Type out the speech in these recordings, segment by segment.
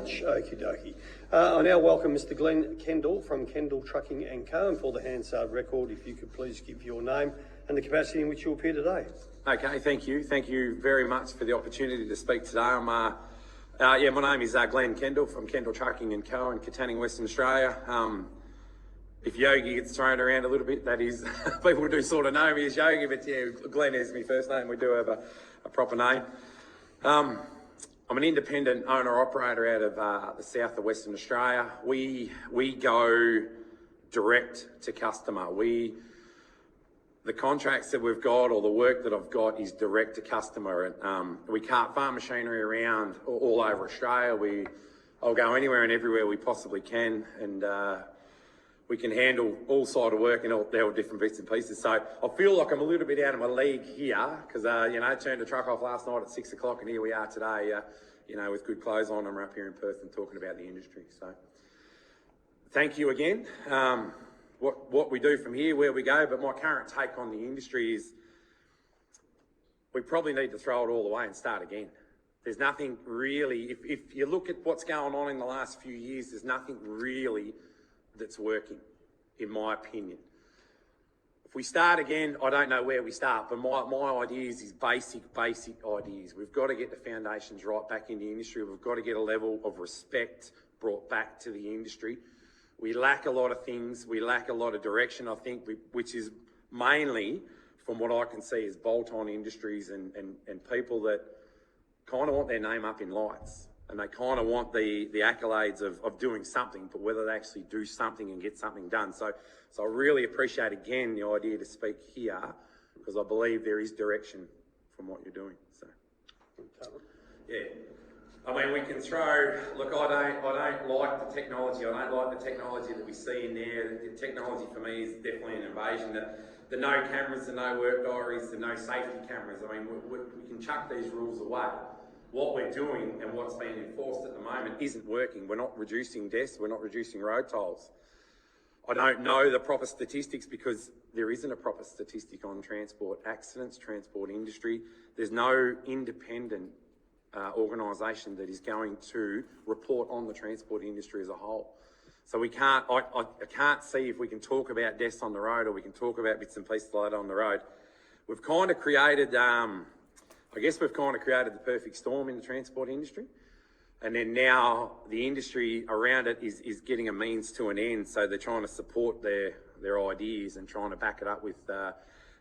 much. Okie dokie. I now welcome Mr. Glen Kendall from Kendall Trucking and Co. And for the Hansard record, if you could please give your name and the capacity in which you appear today. Okay, thank you. Thank you very much for the opportunity to speak today. My name is Glen Kendall from Kendall Trucking and Co. in Katanning, Western Australia. If Yogi gets thrown around a little bit, that is, people do sort of know me as Yogi, but yeah, Glen is my first name. We do have a proper name. I'm an independent owner-operator out of the south of Western Australia. We go direct to customer. The contracts that we've got or the work that I've got is direct to customer. We cart farm machinery around all over Australia. I'll go anywhere and everywhere we possibly can, and we can handle all side of work and all different bits and pieces. So I feel like I'm a little bit out of my league here because, I turned the truck off last night at 6 o'clock and here we are today, with good clothes on and we're up here in Perth and talking about the industry. So thank you again. What we do from here, where we go, but my current take on the industry is we probably need to throw it all away and start again. There's nothing really, if you look at what's going on in the last few years, there's nothing really that's working, in my opinion. If we start again, I don't know where we start, but my ideas is basic ideas. We've got to get the foundations right back in the industry. We've got to get a level of respect brought back to the industry. We lack a lot of things. We lack a lot of direction, I think, which is mainly, from what I can see, is bolt-on industries and people that kind of want their name up in lights. And they kind of want the accolades of doing something, but whether they actually do something and get something done. So I really appreciate, again, the idea to speak here, because I believe there is direction from what you're doing. So, yeah. I mean, we can throw, look, I don't like the technology. I don't like the technology that we see in there. The technology for me is definitely an invasion. The no cameras, the no work diaries, the no safety cameras. I mean, we can chuck these rules away. What we're doing and what's being enforced at the moment isn't working. We're not reducing deaths, we're not reducing road tolls. I don't know the proper statistics because there isn't a proper statistic on transport accidents, transport industry. There's no independent organisation that is going to report on the transport industry as a whole. So we can't, I can't see if we can talk about deaths on the road or we can talk about bits and pieces like that on the road. We've kind of created, I guess we've kind of created the perfect storm in the transport industry. And then now the industry around it is getting a means to an end. So they're trying to support their ideas and trying to back it up with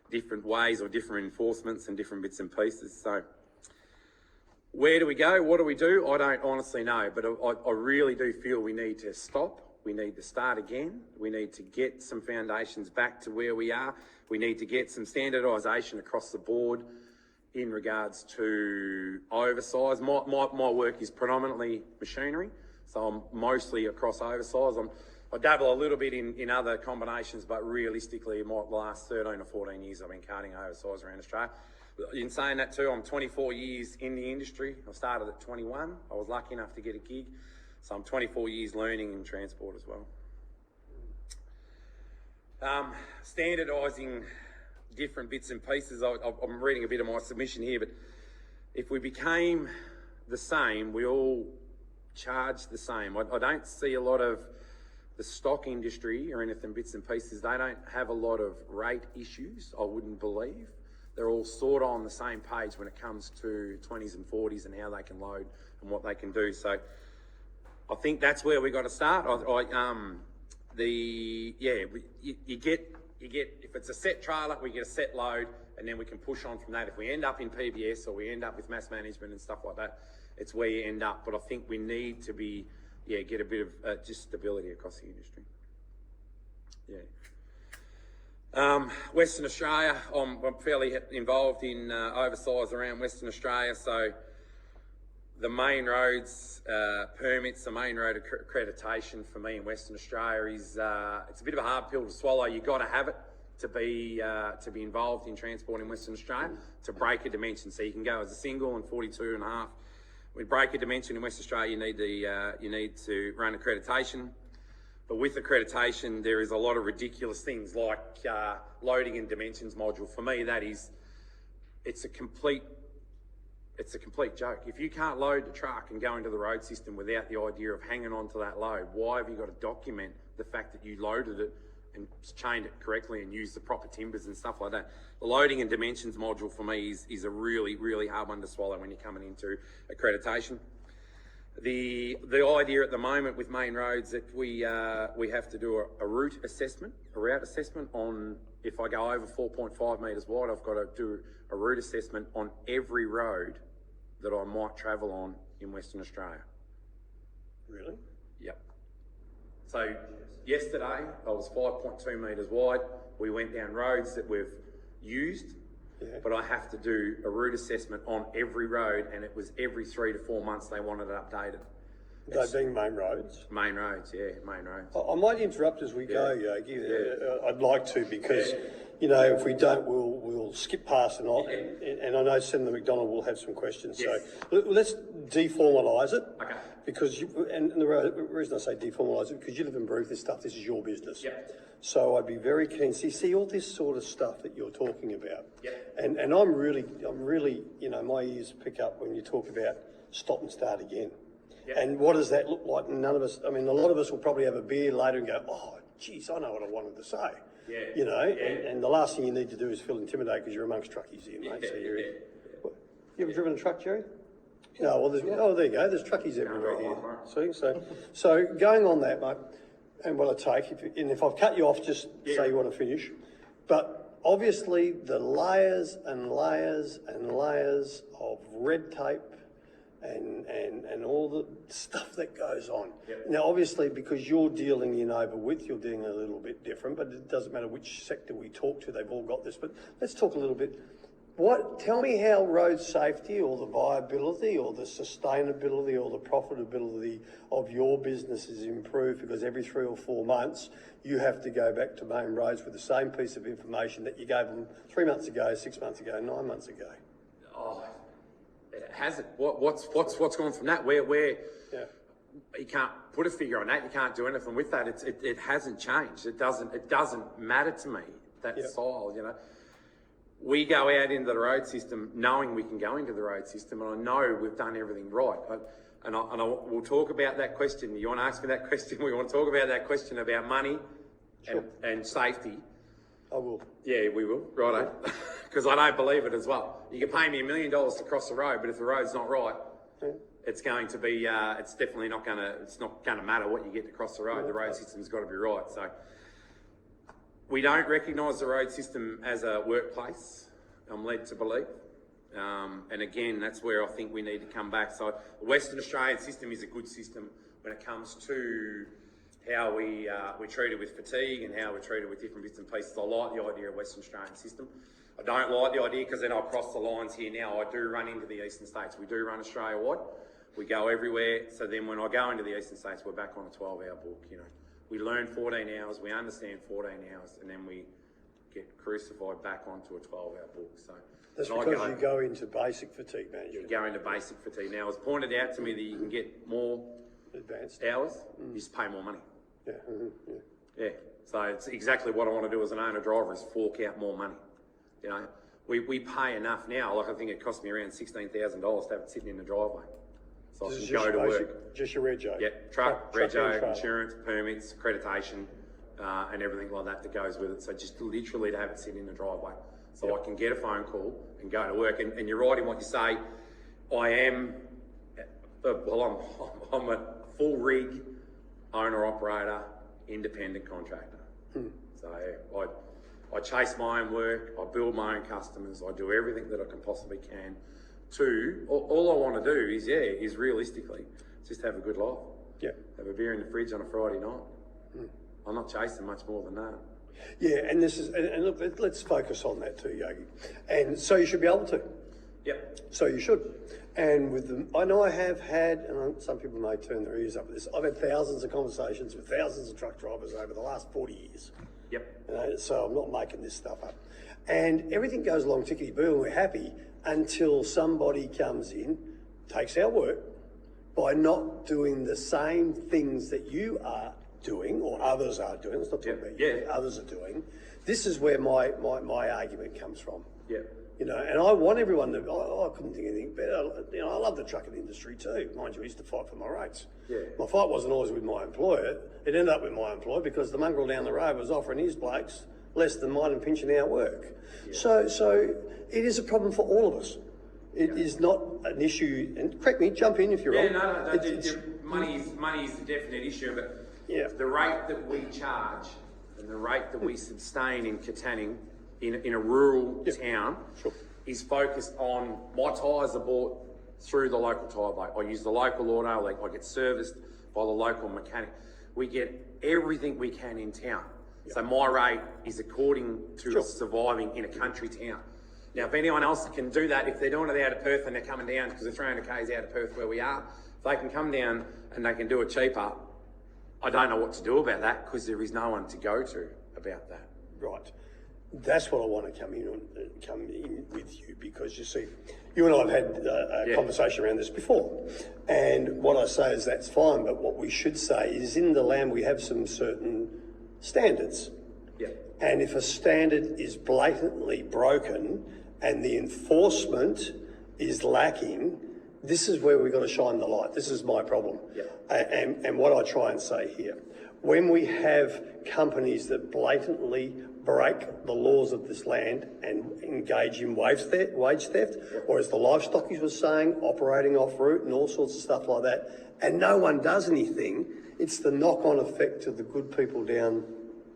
different ways or different enforcements and different bits and pieces. So where do we go? What do we do? I don't honestly know, but I really do feel we need to stop. We need to start again. We need to get some foundations back to where we are. We need to get some standardisation across the board in regards to oversize. My work is predominantly machinery, so I'm mostly across oversize. I dabble a little bit in other combinations, but realistically, the last 13 or 14 years I've been carting oversize around Australia. In saying that too, I'm 24 years in the industry. I started at 21. I was lucky enough to get a gig, so I'm 24 years learning in transport as well. Standardising different bits and pieces. I'm reading a bit of my submission here, but if we became the same, we all charge the same. I don't see a lot of the stock industry or anything bits and pieces. They don't have a lot of rate issues, I wouldn't believe. They're all sort of on the same page when it comes to 20s and 40s and how they can load and what they can do. So I think that's where we got to start. You get, if it's a set trailer, we get a set load, and then we can push on from that. If we end up in PBS or we end up with mass management and stuff like that, it's where you end up. But I think we need to get a bit of just stability across the industry. Yeah. Western Australia, I'm fairly involved in oversize around Western Australia, so the main roads permits, the main road accreditation for me in Western Australia is it's a bit of a hard pill to swallow. You've got to have it to be involved in transport in Western Australia to break a dimension. So you can go as a single and 42 and a half. With break a dimension in Western Australia, you need to run accreditation. But with accreditation, there is a lot of ridiculous things like loading and dimensions module. For me, it's a complete it's a complete joke. If you can't load the truck and go into the road system without the idea of hanging on to that load, why have you got to document the fact that you loaded it and chained it correctly and used the proper timbers and stuff like that? The loading and dimensions module for me is a really, really hard one to swallow when you're coming into accreditation. The idea at the moment with main roads that we have to do a route assessment on, if I go over 4.5 metres wide, I've got to do a route assessment on every road that I might travel on in Western Australia. Really? Yep. So yesterday I was 5.2 metres wide. We went down roads that we've used, but I have to do a route assessment on every road, and it was every 3 to 4 months they wanted it updated. They being main roads? Main roads, yeah, main roads. I might interrupt as we go, Yogi. I'd like to, because, you know, if we don't, we'll skip past and I know Senator McDonald will have some questions. Yes. So let's deformalise it. Okay. Because and the reason I say deformalise it, because you live and breathe this stuff, this is your business. Yep. So I'd be very keen. See all this sort of stuff that you're talking about. Yep. And I'm really, you know, my ears pick up when you talk about stop and start again. Yep. And what does that look like? None of us, I mean, a lot of us will probably have a beer later and go, oh, geez, I know what I wanted to say. Yeah. You know, and the last thing you need to do is feel intimidated because you're amongst truckies here, mate. So you're, you ever driven a truck, Jerry? No, well, there you go. There's truckies everywhere here. See, so going on that, mate, and what I take, if I've cut you off, just say you want to finish. But obviously, the layers and layers and layers of red tape and all the stuff that goes on. Yep. Now, obviously, because you're dealing in over width, you're dealing a little bit different, but it doesn't matter which sector we talk to, they've all got this. But let's talk a little bit. Tell me how road safety or the viability or the sustainability or the profitability of your business is improved, because every 3 or 4 months you have to go back to main roads with the same piece of information that you gave them 3 months ago, 6 months ago, 9 months ago. Oh, it hasn't. What's gone from that? Where you can't put a figure on that. You can't do anything with that. It hasn't changed. It doesn't matter to me, that style. You know, we go out into the road system knowing we can go into the road system, and I know we've done everything right. We'll talk about that question. You want to ask me that question? We want to talk about that question about money and safety. I will. Yeah, we will. Righto. Because I don't believe it as well. You can pay me $1 million to cross the road, but if the road's not right, it's going to be. It's definitely not going to. It's not going to matter what you get to cross the road. The road system's got to be right. So we don't recognise the road system as a workplace. I'm led to believe. And again, that's where I think we need to come back. So the Western Australian system is a good system when it comes to how we treated with fatigue and how we're treated with different bits and pieces. I like the idea of Western Australian system. I don't like the idea, because then I'll cross the lines here now. I do run into the eastern states. We do run Australia-wide. We go everywhere. So then when I go into the eastern states, we're back on a 12-hour book. You know, we learn 14 hours, we understand 14 hours, and then we get crucified back onto a 12-hour book. So that's because you go into basic fatigue management. You go into basic fatigue. Now, it's pointed out to me that you can get more advanced hours. You just pay more money. Yeah. So it's exactly what I want to do as an owner-driver, is fork out more money. You know, we pay enough now. Like, I think it cost me around $16,000 to have it sitting in the driveway, so I can go to work. Just your rego. Yeah, truck, rego, insurance, permits, accreditation, and everything like that goes with it. So just literally to have it sitting in the driveway, so I can get a phone call and go to work. And you're right in what you say. I am. Well, I'm a full rig owner operator, independent contractor. So I chase my own work, I build my own customers, I do everything that I can possibly can all I want to do is realistically just have a good life. Yeah. Have a beer in the fridge on a Friday night. I'm not chasing much more than that. Yeah, and this is, and look, let's focus on that too, Yogi. And so you should be able to. Yep. So you should. And with them, I know I have had, and some people may turn their ears up at this, I've had thousands of conversations with thousands of truck drivers over the last 40 years. Yep. You know, so I'm not making this stuff up. And everything goes along tickety-boo and we're happy until somebody comes in, takes our work, by not doing the same things that you are doing or others are doing. Let's not talk about you, others are doing. This is where my argument comes from. Yeah. You know, and I want everyone to, I couldn't think of anything better. You know, I love the trucking industry too. Mind you, I used to fight for my rates. Yeah. My fight wasn't always with my employer. It ended up with my employer because the mongrel down the road was offering his blokes less than mine and pinching our work. Yeah. So it is a problem for all of us. It is not an issue, and correct me, jump in if you're wrong. Money is a definite issue, but yeah. The rate that we charge and the rate that we sustain in Katanning in a rural town is focused on my tyres are bought through the local tyre bloke. I use the local auto, like I get serviced by the local mechanic. We get everything we can in town. So my rate is according to surviving in a country town. Now, if anyone else can do that, if they're doing it out of Perth and they're coming down, because they're 300 k's out of Perth where we are, if they can come down and they can do it cheaper, I don't know what to do about that because there is no one to go to about that. Right. That's what I want to come in with you, because you see, you and I have had a conversation around this before, and what I say is that's fine, but what we should say is in the land we have some certain standards. Yeah. And if a standard is blatantly broken and the enforcement is lacking, this is where we've got to shine the light. This is my problem. Yeah. And what I try and say here, when we have companies that blatantly break the laws of this land and engage in wage theft, or as the livestockies was saying, operating off route and all sorts of stuff like that, and no one does anything, it's the knock-on effect to the good people down.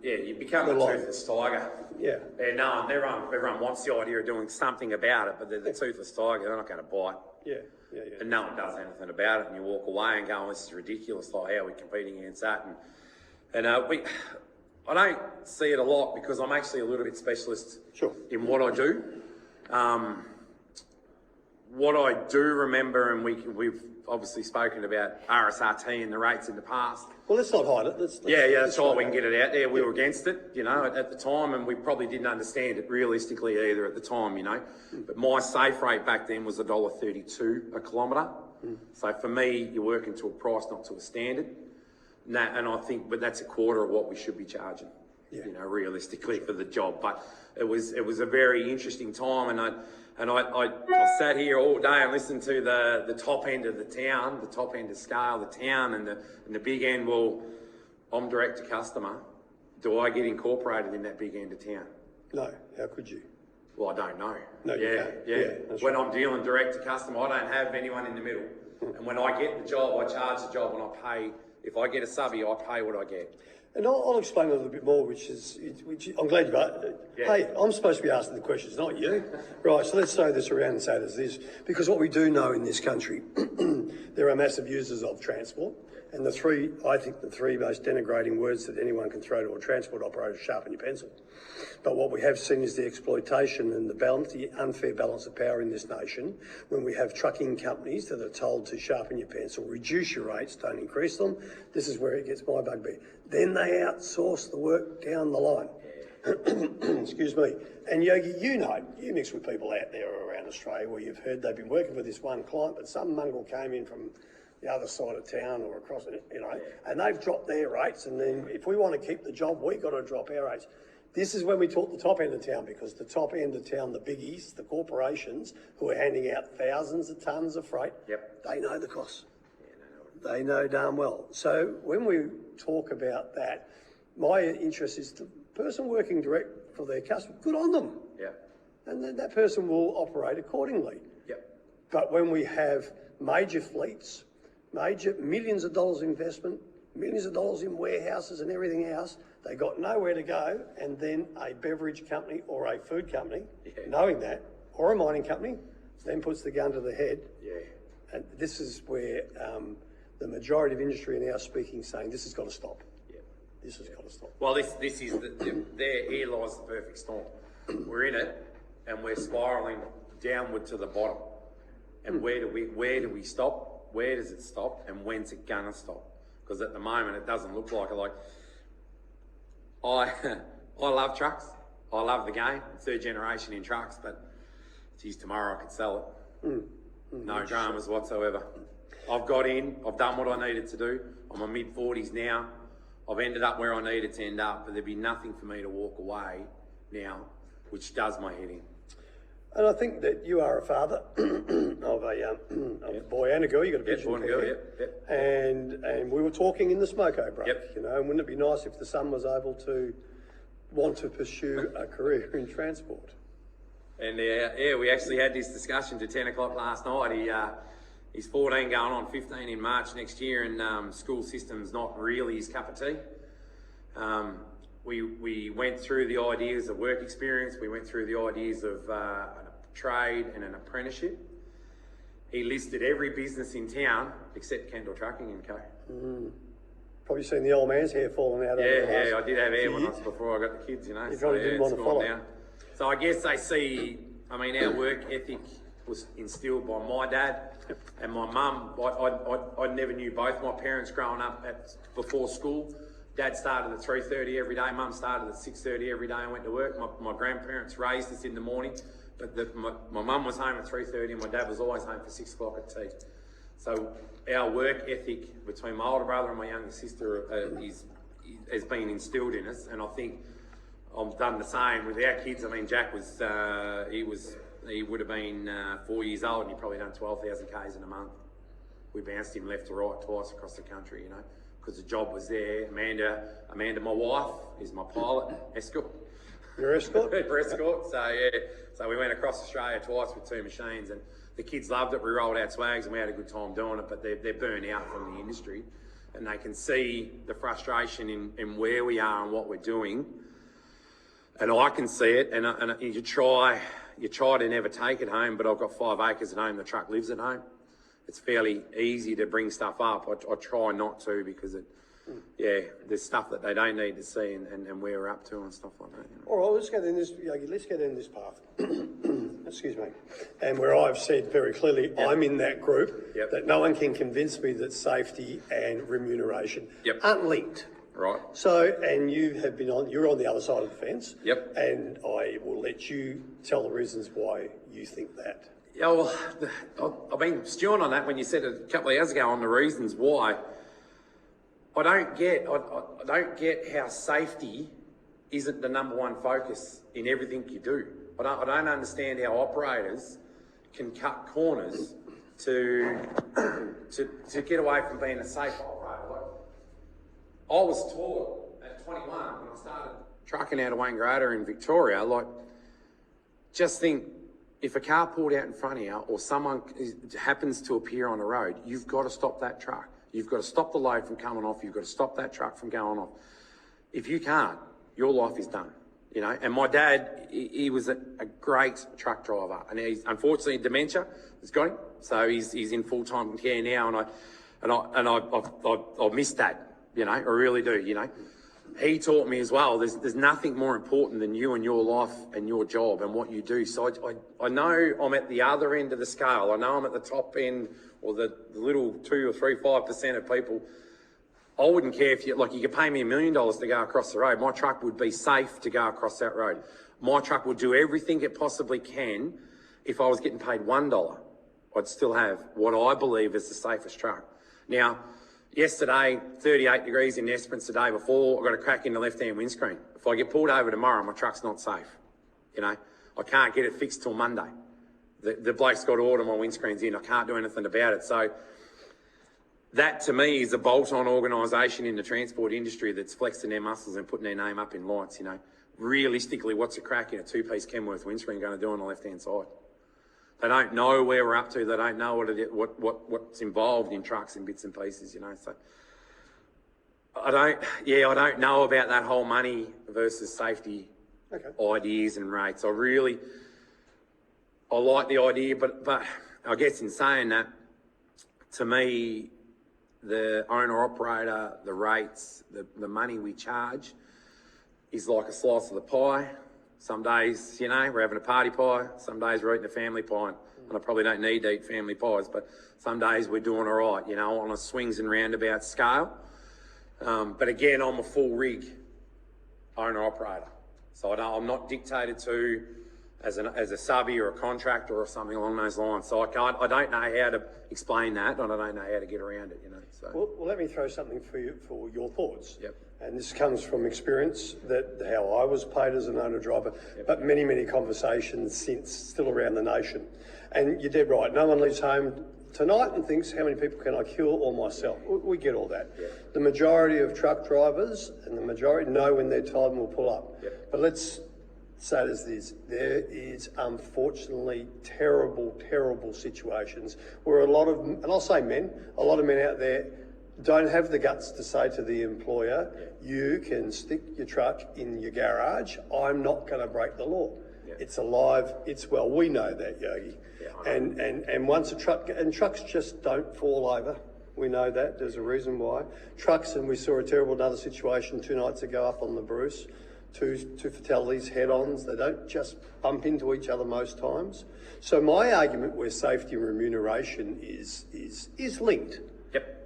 Yeah, you become a toothless tiger. Yeah. And everyone wants the idea of doing something about it, but they're the toothless tiger, they're not going to bite. Yeah. And no one does anything about it, and you walk away and go, oh, this is ridiculous, like how are we competing against that? And I don't see it a lot because I'm actually a little bit specialist in what I do. What I do remember, and we've obviously spoken about RSRT and the rates in the past. Well, let's not hide it. That's right. We can get it out there. We were against it, you know, at the time, and we probably didn't understand it realistically either at the time, you know. But my safe rate back then was $1.32 a kilometre. So for me, you're working to a price, not to a standard. And I think, but that's a quarter of what we should be charging, you know, realistically for the job. But it was a very interesting time, and I sat here all day and listened to the top end of the town, the top end of scale, the town, and the big end. Well, I'm direct to customer. Do I get incorporated in that big end of town? No. How could you? Well, I don't know. No, you can't. Yeah. When I'm dealing direct to customer, I don't have anyone in the middle. And when I get the job, I charge the job and I pay. If I get a subby, I pay what I get. And I'll explain a little bit more, which I'm glad you asked. Hey, I'm supposed to be asking the questions, not you. Right, so let's throw this around and say it as this, because what we do know in this country, there are massive users of transport, and the three most denigrating words that anyone can throw to a transport operator is sharpen your pencil. But what we have seen is the exploitation and the unfair balance of power in this nation, when we have trucking companies that are told to sharpen your pencil, reduce your rates, don't increase them. This is where it gets my bugbear. Then they outsource the work down the line. Excuse me. And Yogi, you mix with people out there around Australia where you've heard they've been working for this one client, but some mongrel came in from the other side of town or across it, you know, and they've dropped their rates. And then if we want to keep the job, we've got to drop our rates. This is when we talk the top end of town, because the top end of town, the biggies, the corporations who are handing out thousands of tonnes of freight, they know the costs. They know darn well. So when we talk about that, my interest is the person working direct for their customer, good on them. And then that person will operate accordingly. But when we have major fleets, major millions of dollars investment, millions of dollars in warehouses and everything else, they got nowhere to go, and then a beverage company or a food company, knowing that, or a mining company, then puts the gun to the head. And this is where the majority of industry are now speaking, saying this has got to stop. This has got to stop. Well, this is here lies the perfect storm. We're in it, and we're spiralling downward to the bottom. And where do we stop? Where does it stop? And when's it gonna stop? Because at the moment, it doesn't look like it. Like I love trucks. I love the game. Third generation in trucks, but geez, tomorrow I could sell it. No dramas whatsoever. I've got in. I've done what I needed to do. I'm in mid-40s now. I've ended up where I needed to end up, but there'd be nothing for me to walk away now, which does my head in. And I think that you are a father of a boy and a girl. You got a vision boy and a girl, yep. And we were talking in the smoko break. Yep. You know, and wouldn't it be nice if the son was able to want to pursue a career in transport? And we actually had this discussion to 10 o'clock last night. He's 14 going on 15 in March next year, and school system's not really his cup of tea. We went through the ideas of work experience, we went through the ideas of a trade and an apprenticeship. He listed every business in town except Kendall Trucking and Co. Probably seen the old man's hair falling out. Yeah, I did have hair before I got the kids, you know. You probably didn't want to follow. Now. So I guess they see, I mean, our work ethic was instilled by my dad and my mum. I never knew both my parents growing up before school. Dad started at 3:30 every day, mum started at 6:30 every day and went to work. My grandparents raised us in the morning, but my mum was home at 3:30 and my dad was always home for 6 o'clock at tea. So our work ethic between my older brother and my younger sister has been instilled in us, and I think I've done the same with our kids. I mean, Jack he would have been 4 years old and he probably done 12,000 Ks in a month. We bounced him left to right twice across the country, you know, because the job was there. Amanda, my wife, is my pilot, escort. Your escort? Your escort. So yeah, so we went across Australia twice with 2 machines, and the kids loved it. We rolled out swags and we had a good time doing it, but they're burnt out from the industry, and they can see the frustration in where we are and what we're doing. And I can see it, and you try to never take it home, but I've got 5 acres at home, the truck lives at home. It's fairly easy to bring stuff up. I try not to, because there's stuff that they don't need to see and where we're up to and stuff like that. You know. All right, let's get in this, Yogi, let's get in this path. Excuse me. And where I've said very clearly, I'm in that group, that no one can convince me that safety and remuneration aren't linked. Right. So, and you're on the other side of the fence. Yep. And I will let you tell the reasons why you think that. Yeah, well, I've been stewing on that when you said it a couple of hours ago on the reasons why. I don't get how safety isn't the number one focus in everything you do. I don't understand how operators can cut corners to get away from being a safe operator. Like, I was taught at 21 when I started trucking out of Wangaratta in Victoria, like, just think, if a car pulled out in front of you or someone happens to appear on the road, you've got to stop that truck. You've got to stop the load from coming off. You've got to stop that truck from going off. If you can't, your life is done, you know. And my dad, he was a great truck driver, and he's unfortunately dementia has got him, so he's in full-time care now, and I miss that, you know. I really do, you know. He taught me as well, there's nothing more important than you and your life and your job and what you do. So I know I'm at the other end of the scale. I know I'm at the top end, or the little 2 or 3, 5% of people. I wouldn't care if you could pay me $1 million to go across the road. My truck would be safe to go across that road. My truck would do everything it possibly can. If I was getting paid $1, I'd still have what I believe is the safest truck. Now, yesterday, 38 degrees in Esperance the day before, I got a crack in the left-hand windscreen. If I get pulled over tomorrow, my truck's not safe. You know, I can't get it fixed till Monday. The bloke's got to order my windscreens in. I can't do anything about it. So that, to me, is a bolt-on organisation in the transport industry that's flexing their muscles and putting their name up in lights, you know. Realistically, what's a crack in a 2-piece Kenworth windscreen going to do on the left-hand side? They don't know where we're up to. They don't know what's involved in trucks and bits and pieces, you know. So I don't know about that whole money versus safety ideas and rates. I like the idea, but I guess in saying that, to me, the owner-operator, the rates, the money we charge is like a slice of the pie. Some days, you know, we're having a party pie. Some days we're eating a family pie. And I probably don't need to eat family pies, but some days we're doing all right, you know, on a swings and roundabout scale. But again, I'm a full rig owner-operator. So I'm not dictated to as a subby or a contractor or something along those lines. So I don't know how to explain that, and I don't know how to get around it, you know. So. Well, let me throw something for you, for your thoughts. Yep. And this comes from experience, that how I was paid as an owner-driver, but many, many conversations since, still around the nation. And you're dead right, no one leaves home tonight and thinks, how many people can I kill or myself? We get all that. The majority of truck drivers and the majority know when they're told and will pull up. But let's say there's this, there is unfortunately terrible, terrible situations where a lot of, and I'll say men, a lot of men out there don't have the guts to say to the employer, you can stick your truck in your garage, I'm not going to break the law. It's alive, it's well, we know that, Yogi. And once a truck, and trucks just don't fall over. We know that, there's a reason why. Trucks, and we saw a terrible another situation 2 nights ago up on the Bruce, two fatalities head-ons. They don't just bump into each other most times. So my argument where safety and remuneration is linked.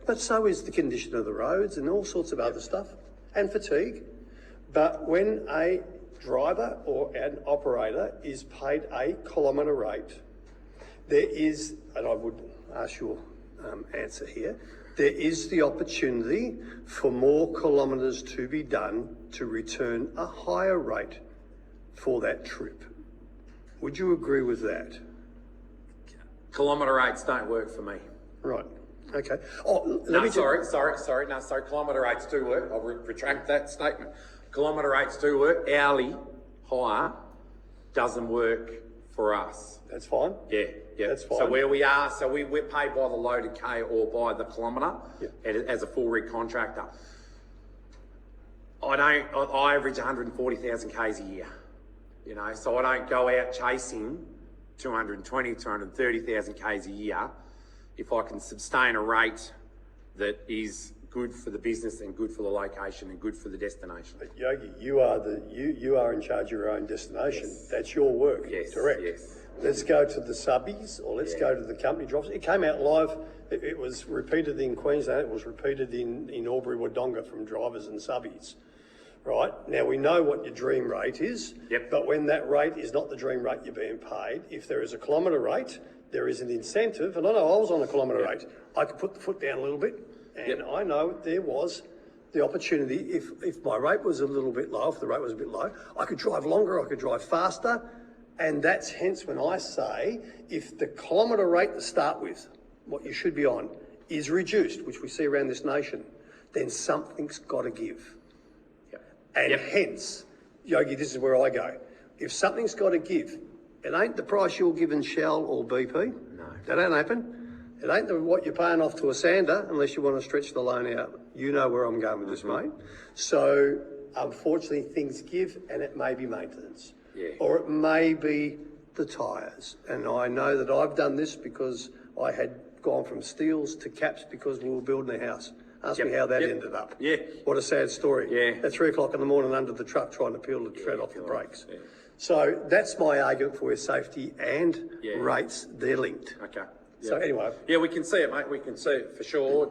But so is the condition of the roads and all sorts of other stuff, and fatigue. But when a driver or an operator is paid a kilometre rate, there is, and I would ask your answer here, there is the opportunity for more kilometres to be done to return a higher rate for that trip. Would you agree with that? Kilometre rates don't work for me. Right. Okay. Oh, sorry. Kilometre rates do work. I'll retract that statement. Kilometre rates do work. Hourly hire doesn't work for us. That's fine. Yeah. That's fine. So where we are, we're paid by the loaded K or by the kilometre as a full rig contractor. I average 140,000 Ks a year, you know, so I don't go out chasing 220, 230,000 Ks a year if I can sustain a rate that is good for the business and good for the location and good for the destination. But Yogi, you are in charge of your own destination. Yes. That's your work. Yes. Direct. Yes. Let's go to the subbies, or let's go to the company drops. It came out live. It was repeated in Queensland. It was repeated in Albury Wodonga from drivers and subbies. Right, now we know what your dream rate is, but when that rate is not the dream rate you're being paid, if there is a kilometre rate, there is an incentive, and I know I was on a kilometre rate, I could put the foot down a little bit, and I know there was the opportunity, if my rate was a little bit low, if the rate was a bit low, I could drive longer, I could drive faster, and that's hence when I say, if the kilometre rate to start with, what you should be on, is reduced, which we see around this nation, then something's got to give. And hence, Yogi, this is where I go. If something's got to give, it ain't the price you're giving Shell or BP. No. That ain't happen. It ain't what you're paying off to a sander unless you want to stretch the loan out. You know where I'm going with this, mate. So, unfortunately, things give, and it may be maintenance. Or it may be the tyres. And I know that I've done this because I had gone from steels to caps because we were building a house. Ask me how that ended up. What a sad story. At 3 o'clock in the morning under the truck trying to peel the tread off the brakes. So that's my argument for where safety and rates, they're linked. Okay. So anyway. Yeah, we can see it, mate. We can see it for sure.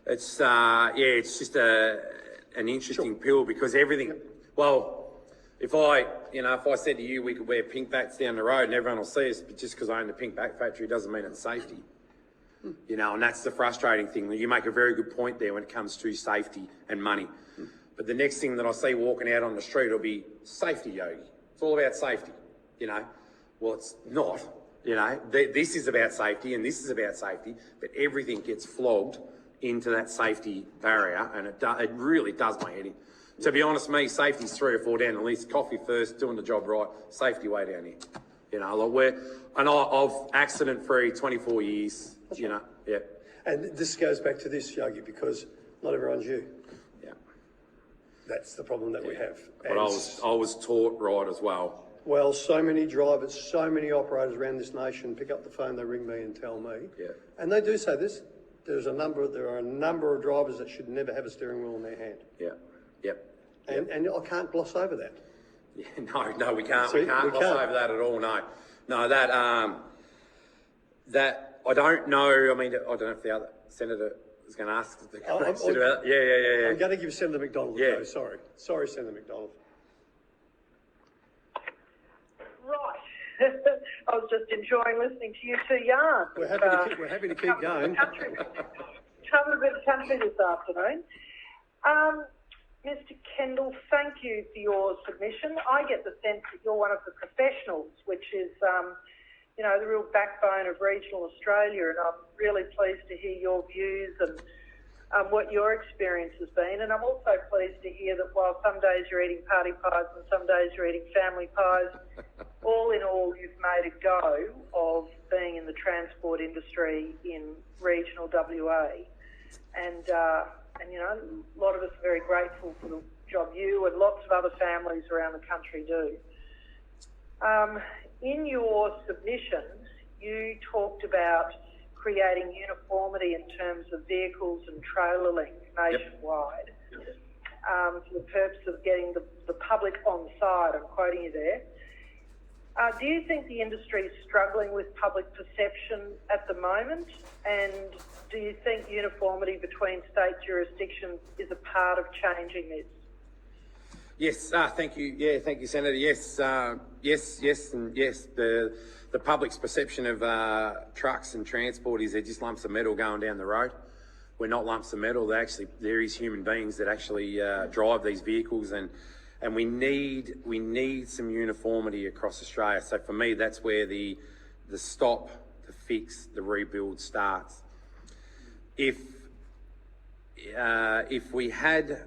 It's it's just an interesting pill because everything, well, if I said to you we could wear pink bats down the road and everyone will see us, but just because I own the pink bat factory doesn't mean it's safety. You know, and that's the frustrating thing. You make a very good point there when it comes to safety and money. But the next thing that I see walking out on the street will be safety, Yogi. It's all about safety, you know. Well, it's not, you know. This is about safety and this is about safety, but everything gets flogged into that safety barrier, and it really does my head in. To be honest, me, safety's 3 or 4 down the list. Coffee first, doing the job right, safety way down here. You know, like I've accident-free 24 years. You know, And this goes back to this, Yogi, because not everyone's you. That's the problem that we have. But I was taught right as well. Well, so many drivers, so many operators around this nation pick up the phone, they ring me and tell me. And they do say this. There are a number of drivers that should never have a steering wheel in their hand. And I can't gloss over that. No, we can't. We can't gloss over that at all. No, that. I don't know. I mean, I don't know if the other senator is going to ask the question about. Yeah. I'm going to give Senator McDonald a go. Sorry, Senator McDonald. I was just enjoying listening to you two yarn. We're happy to keep going. Covered a bit of country this afternoon. Mr. Kendall, thank you for your submission. I get the sense that you're one of the professionals, which is, the real backbone of regional Australia, and I'm really pleased to hear your views and what your experience has been. And I'm also pleased to hear that while some days you're eating party pies and some days you're eating family pies, all in all, you've made a go of being in the transport industry in regional WA. And a lot of us are very grateful for the job you and lots of other families around the country do. In your submissions, you talked about creating uniformity in terms of vehicles and trailer length nationwide. Yep. For the purpose of getting the public on side. I'm quoting you there. Do you think the industry is struggling with public perception at the moment? And do you think uniformity between state jurisdictions is a part of changing this? Yes, thank you. Yeah, thank you, Senator. Yes, yes, and yes. The public's perception of trucks and transport is they're just lumps of metal going down the road. We're not lumps of metal. There is human beings that actually drive these vehicles, and we need some uniformity across Australia. So for me, that's where the stop, the fix, the rebuild starts. If we had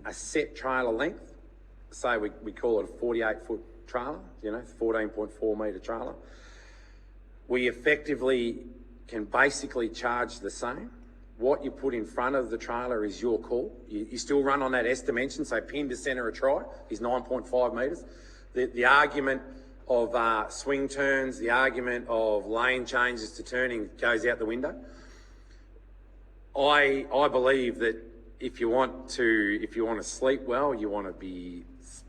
a set trailer length, say we call it a 48-foot trailer, 14.4 metre trailer, we effectively can basically charge the same. What you put in front of the trailer is your call. You still run on that S dimension, so pin to centre of try is 9.5 metres. The argument of swing turns, the argument of lane changes to turning goes out the window. I believe that if you want to sleep well, you want to be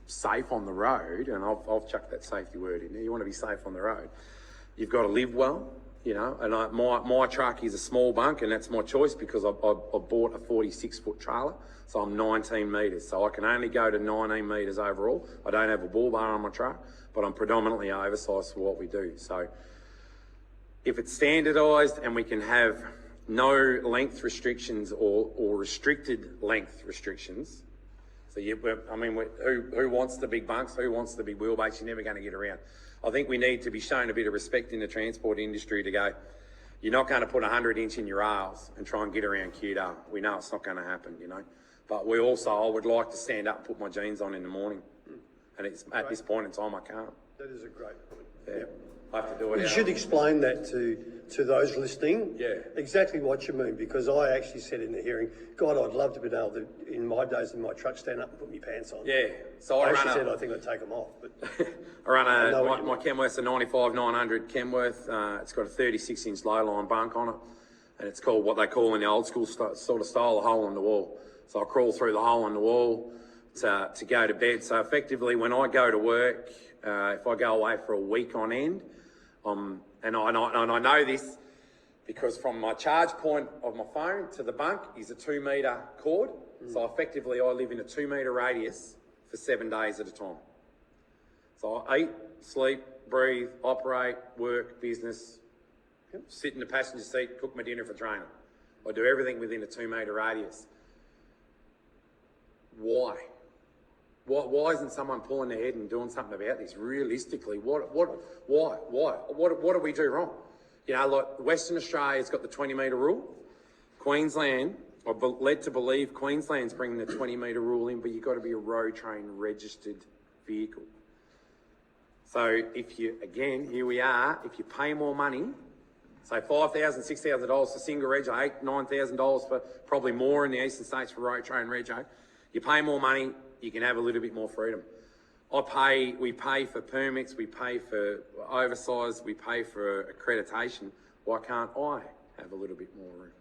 safe on the road, and I've chucked that safety word in there. You want to be safe on the road. You've got to live well, And my truck is a small bunk, and that's my choice because I bought a 46-foot trailer, so I'm 19 metres. So I can only go to 19 metres overall. I don't have a bull bar on my truck, but I'm predominantly oversized for what we do. So if it's standardised and we can have no length restrictions or restricted length restrictions. So who wants the big bunks? Who wants the big wheelbase? You're never going to get around. I think we need to be shown a bit of respect in the transport industry to go, you're not going to put 100-inch in your rails and try and get around QDR. We know it's not going to happen, But I would like to stand up and put my jeans on in the morning. And at this point in time, I can't. That is a great point. Yeah. I have to do it. You should explain that to those listening. Yeah. Exactly what you mean, because I actually said in the hearing, God, I'd love to be able to, in my days in my truck, stand up and put my pants on. Yeah. So I actually said I think I'd take them off. But I run my Kenworth's a 95-900 Kenworth. It's got a 36-inch low-line bunk on it, and it's called what they call in the old school sort of style a hole in the wall. So I crawl through the hole in the wall to go to bed. So effectively, when I go to work, if I go away for a week on end, and I know this because from my charge point of my phone to the bunk is a 2-metre cord. So effectively I live in a 2-metre radius for 7 days at a time. So I eat, sleep, breathe, operate, work, business, sit in the passenger seat, cook my dinner for training. I do everything within a 2-metre radius. Why? Why isn't someone pulling their head and doing something about this? Realistically, why? What do we do wrong? Like Western Australia's got the 20-metre rule. Queensland, I'm led to believe Queensland's bringing the 20-metre rule in, but you've got to be a road train registered vehicle. So here we are, if you pay more money, say $5,000, $6,000 for single reg, $8,000, $9,000 for probably more in the eastern states for road train rego, you pay more money, you can have a little bit more freedom. We pay for permits, we pay for oversize, we pay for accreditation. Why can't I have a little bit more room?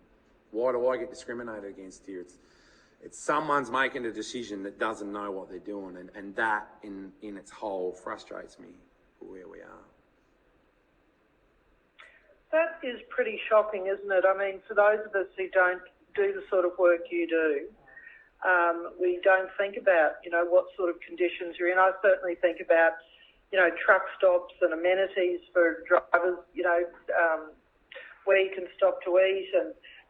Why do I get discriminated against here? It's someone's making a decision that doesn't know what they're doing, and that in its whole frustrates me where we are. That is pretty shocking, isn't it? I mean, for those of us who don't do the sort of work you do, we don't think about, what sort of conditions you're in. I certainly think about, truck stops and amenities for drivers, where you can stop to eat.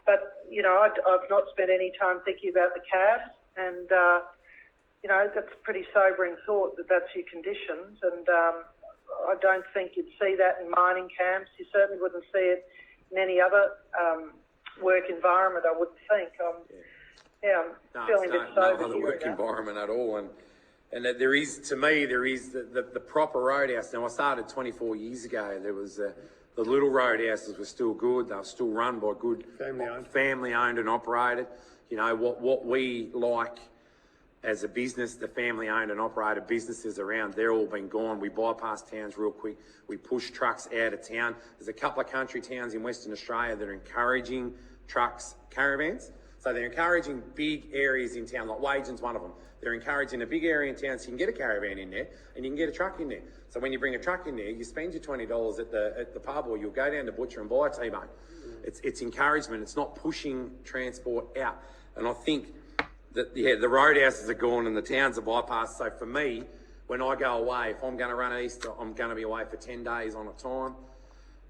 But I've not spent any time thinking about the cabs, and that's a pretty sobering thought that that's your conditions. And I don't think you'd see that in mining camps. You certainly wouldn't see it in any other work environment, I wouldn't think. I'm feeling a bit sober. No other work environment at all. And that there is the proper roadhouse. Now, I started 24 years ago. There was the little roadhouses were still good. They were still run by good family owned and operated. What we like as a business, the family owned and operated businesses around, they're all been gone. We bypass towns real quick. We push trucks out of town. There's a couple of country towns in Western Australia that are encouraging trucks, caravans. So they're encouraging big areas in town, like Wagen's one of them. They're encouraging a big area in town so you can get a caravan in there and you can get a truck in there. So when you bring a truck in there, you spend your $20 at the pub, or you'll go down to Butcher and buy a T-bone. It's encouragement. It's not pushing transport out. And I think that, the roadhouses are gone and the towns are bypassed. So for me, when I go away, if I'm going to run east, I'm going to be away for 10 days on a time.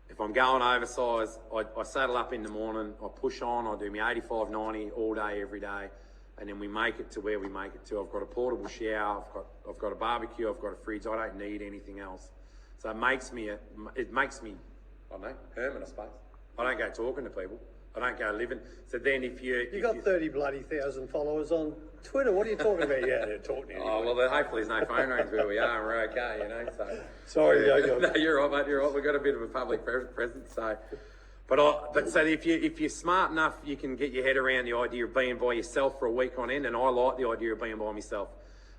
If I'm going oversized, I saddle up in the morning, I push on, I do my 85, 90 all day, every day, and then we make it to where we make it to. I've got a portable shower, I've got a barbecue, I've got a fridge. I don't need anything else. So it makes me, I don't know, hermit, I suppose. I don't go talking to people. I don't go living. So then if you got 30,000 followers on Twitter. What are you talking about? Yeah, they're talking to you. Oh, well, hopefully there's no phone rings where we are and we're okay, so. Sorry, Yogi. No, you're right, mate, you're right. We've got a bit of a public presence, so. But so if you're smart enough, you can get your head around the idea of being by yourself for a week on end, and I like the idea of being by myself.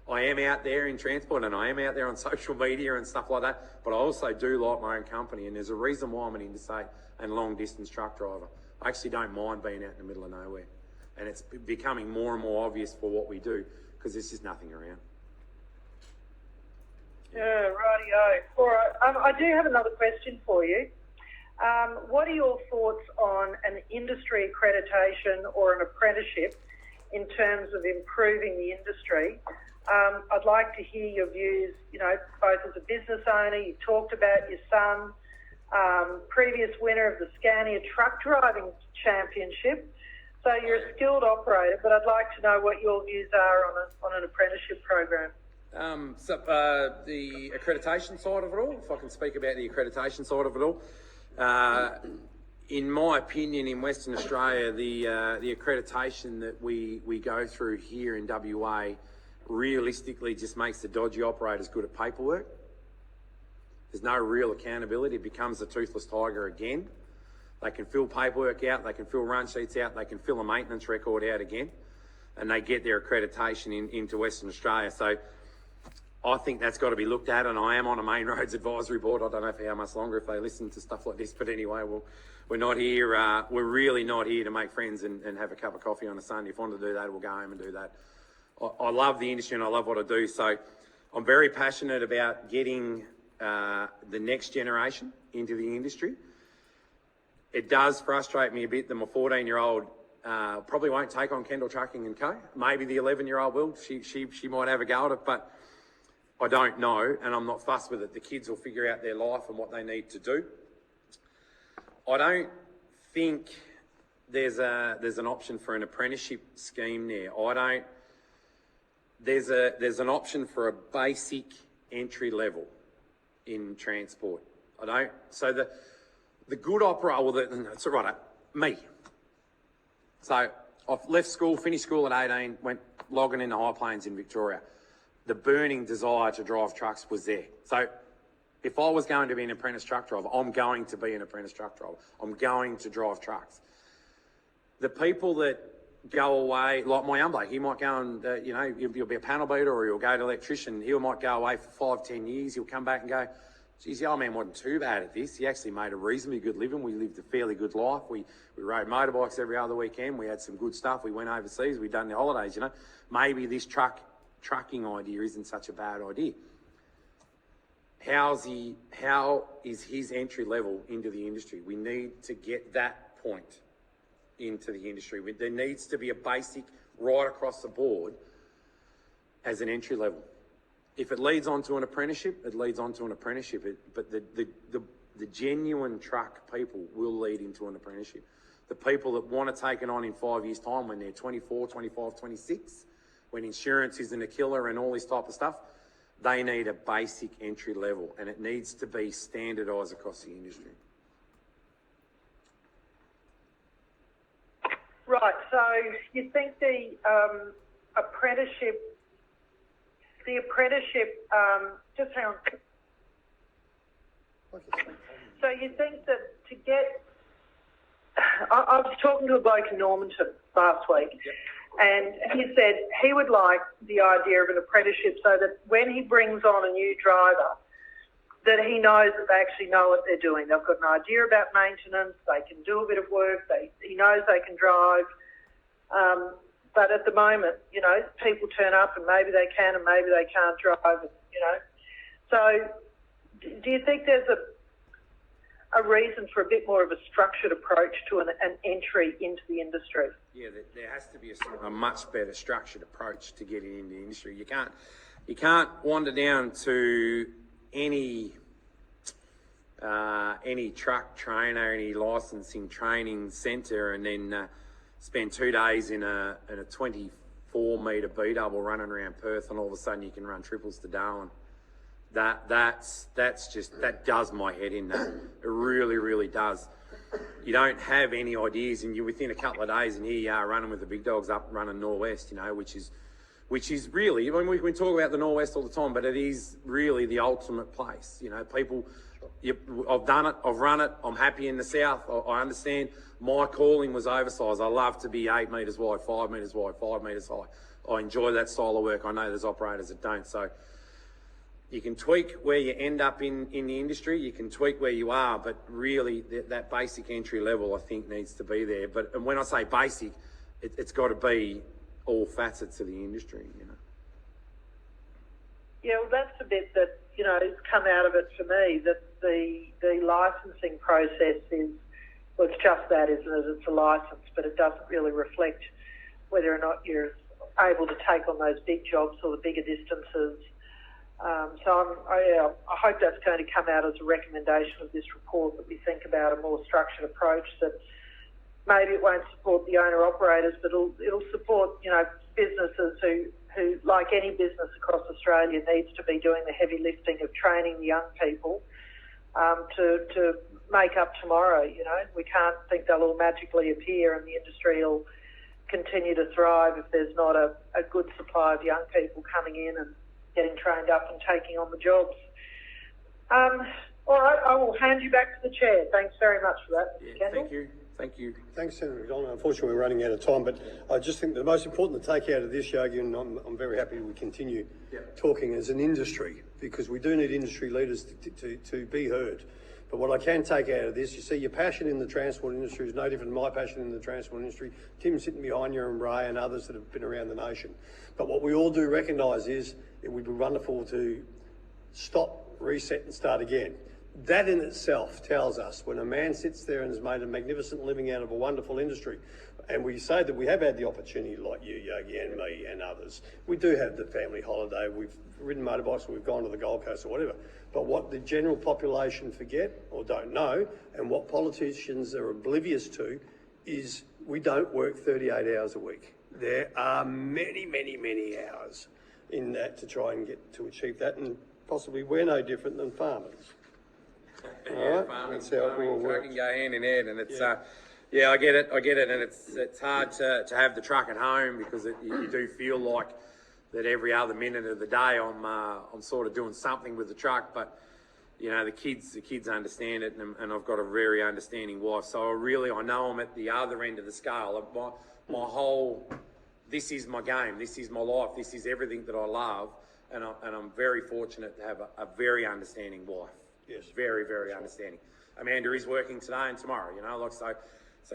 I am out there in transport and I am out there on social media and stuff like that, but I also do like my own company, and there's a reason why I'm an interstate and long distance truck driver. I actually don't mind being out in the middle of nowhere, and it's becoming more and more obvious for what we do because there's just nothing around. Yeah, rightio. All right, I do have another question for you. What are your thoughts on an industry accreditation or an apprenticeship in terms of improving the industry? I'd like to hear your views, both as a business owner. You talked about your son, previous winner of the Scania Truck Driving Championship. So you're a skilled operator, but I'd like to know what your views are on an apprenticeship program. The accreditation side of it all, if I can speak about the accreditation side of it all. In my opinion, in Western Australia, the accreditation that we go through here in WA realistically just makes the dodgy operators good at paperwork. There's no real accountability. It becomes a toothless tiger again. They can fill paperwork out, they can fill run sheets out, they can fill a maintenance record out again, and they get their accreditation into Western Australia. So I think that's got to be looked at, and I am on a Main Roads Advisory Board. I don't know for how much longer if they listen to stuff like this, but anyway, we're not here, we're really not here to make friends and have a cup of coffee on a Sunday. If I want to do that, we'll go home and do that. I love the industry and I love what I do, so I'm very passionate about getting the next generation into the industry. It does frustrate me a bit that my 14-year-old probably won't take on Kendall Trucking & Co. Maybe the 11-year-old will. She might have a go at it, but I don't know, and I'm not fussed with it. The kids will figure out their life and what they need to do. I don't think there's an option for an apprenticeship scheme there. There's an option for a basic entry level in transport. So the good operator, it's all right, me. So I've left school, finished school at 18, went logging into high plains in Victoria. The burning desire to drive trucks was there. So if I was going to be an apprentice truck driver, I'm going to be an apprentice truck driver. I'm going to drive trucks. The people that go away, like my young bloke, he might go and, he'll be a panel beater or he'll go to electrician. He might go away for 5-10 years. He'll come back and go, geez, the old man wasn't too bad at this. He actually made a reasonably good living. We lived a fairly good life. We rode motorbikes every other weekend. We had some good stuff. We went overseas. We'd done the holidays, Maybe this trucking idea isn't such a bad idea. How is his entry level into the industry? We need to get that point into the industry. There needs to be a basic right across the board as an entry level. if it leads on to an apprenticeship, it leads on to an apprenticeship. But the genuine truck people will lead into an apprenticeship. The people that want to take it on in 5 years' time when they're 24, 25, 26, when insurance isn't a killer and all this type of stuff, they need a basic entry level, and it needs to be standardised across the industry. Right, so you think the apprenticeship, just hang on. So you think that to get, I was talking to a bloke in Normanton last week, and he said he would like the idea of an apprenticeship so that when he brings on a new driver, that he knows that they actually know what they're doing. They've got an idea about maintenance, they can do a bit of work, he knows they can drive. But at the moment, you know, people turn up and maybe they can and maybe they can't drive, you know. So do you think there's a reason for a bit more of a structured approach to an entry into the industry? Yeah, there has to be a much better structured approach to getting into the industry. You can't wander down to any truck trainer, any licensing training centre, and then spend 2 days in a 24-metre B double running around Perth, and all of a sudden you can run triples to Darwin. That does my head in. That it really, really does. You don't have any ideas, and you're within a couple of days, and here you are running with the big dogs up running Norwest. You know, which is really. I mean, we talk about the Norwest all the time, but it is really the ultimate place. You know, people. I've done it. I've run it. I'm happy in the south. I understand. My calling was oversized. I love to be 8 metres wide, 5 metres wide, 5 metres high. I enjoy that style of work. I know there's operators that don't. So you can tweak where you end up in the industry. You can tweak where you are, but really that basic entry level, I think, needs to be there. And when I say basic, it's got to be all facets of the industry, you know. Yeah, well, that's the bit that, you know, has come out of it for me, that the licensing process is, well, it's just that, isn't it? It's a licence, but it doesn't really reflect whether or not you're able to take on those big jobs or the bigger distances. So I hope that's going to come out as a recommendation of this report, that we think about a more structured approach, that maybe it won't support the owner-operators, but it'll support, you know, businesses who, like any business across Australia, needs to be doing the heavy lifting of training the young people to make up tomorrow. You know, we can't think they'll all magically appear and the industry will continue to thrive if there's not a good supply of young people coming in and getting trained up and taking on the jobs. All right, I will hand you back to the chair. Thanks very much for that, Mr. Kendall. Thank you. Thanks, Senator McDonald. Unfortunately, we're running out of time, but I just think the most important to take out of this, Yogi, and I'm very happy we continue talking as an industry, because we do need industry leaders to be heard. But what I can take out of this, you see, your passion in the transport industry is no different than my passion in the transport industry. Tim's sitting behind you, and Ray and others that have been around the nation. But what we all do recognise is it would be wonderful to stop, reset and start again. That in itself tells us, when a man sits there and has made a magnificent living out of a wonderful industry, and we say that we have had the opportunity, like you, Yogi, and me and others, we do have the family holiday, we've ridden motorbikes, we've gone to the Gold Coast or whatever. But what the general population forget or don't know, and what politicians are oblivious to, is we don't work 38 hours a week. There are many, many, many hours in that to try and get to achieve that, and possibly we're no different than farmers. Yeah, farming and trucking go hand in hand, and it's I get it, and it's hard to have the truck at home, because you do feel like that every other minute of the day I'm sort of doing something with the truck. But you know, the kids understand it, and I've got a very understanding wife, so I know I'm at the other end of the scale. My whole, this is my game, this is my life, this is everything that I love, and I'm very fortunate to have a very understanding wife. Yes, very, very understanding. Amanda is working today and tomorrow, you know, like so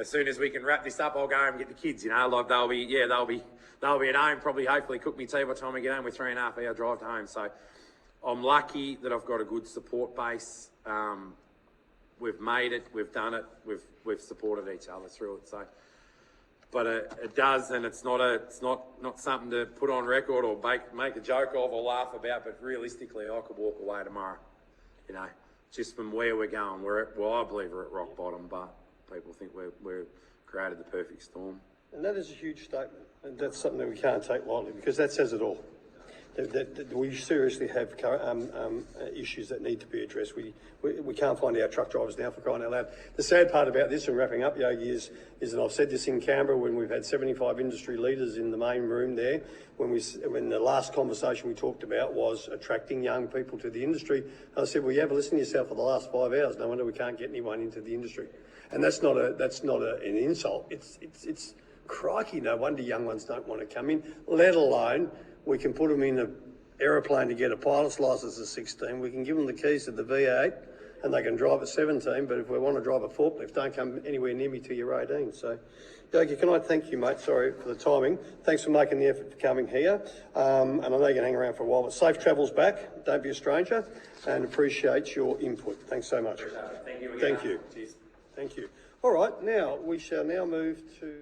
as soon as we can wrap this up, I'll go home and get the kids, you know, like they'll be at home, probably hopefully cook me tea by the time we get home. We're 3.5 hour drive to home. So I'm lucky that I've got a good support base. We've made it, we've done it, we've supported each other through it. So but it does, and it's not something to put on record or make a joke of or laugh about. But realistically, I could walk away tomorrow, you know, just from where we're going. I believe we're at rock bottom, but people think we're created the perfect storm. And that is a huge statement, and that's something that we can't take lightly, because that says it all. That we seriously have issues that need to be addressed. We can't find our truck drivers now, for crying out loud. The sad part about this, and wrapping up, Yogi, is that I've said this in Canberra when we've had 75 industry leaders in the main room there, when the last conversation we talked about was attracting young people to the industry. I said, well, you haven't listened to yourself for the last 5 hours. No wonder we can't get anyone into the industry. And that's not an insult. It's crikey, no wonder young ones don't want to come in, let alone we can put them in an aeroplane to get a pilot's licence at 16. We can give them the keys to the V8 and they can drive at 17. But if we want to drive a forklift, don't come anywhere near me till you're 18. So, Yogi, can I thank you, mate? Sorry for the timing. Thanks for making the effort for coming here. And I know you're going to hang around for a while, but safe travels back. Don't be a stranger, and appreciate your input. Thanks so much. Thank you again. Thank you. Cheers. Thank you. All right, now we shall now move to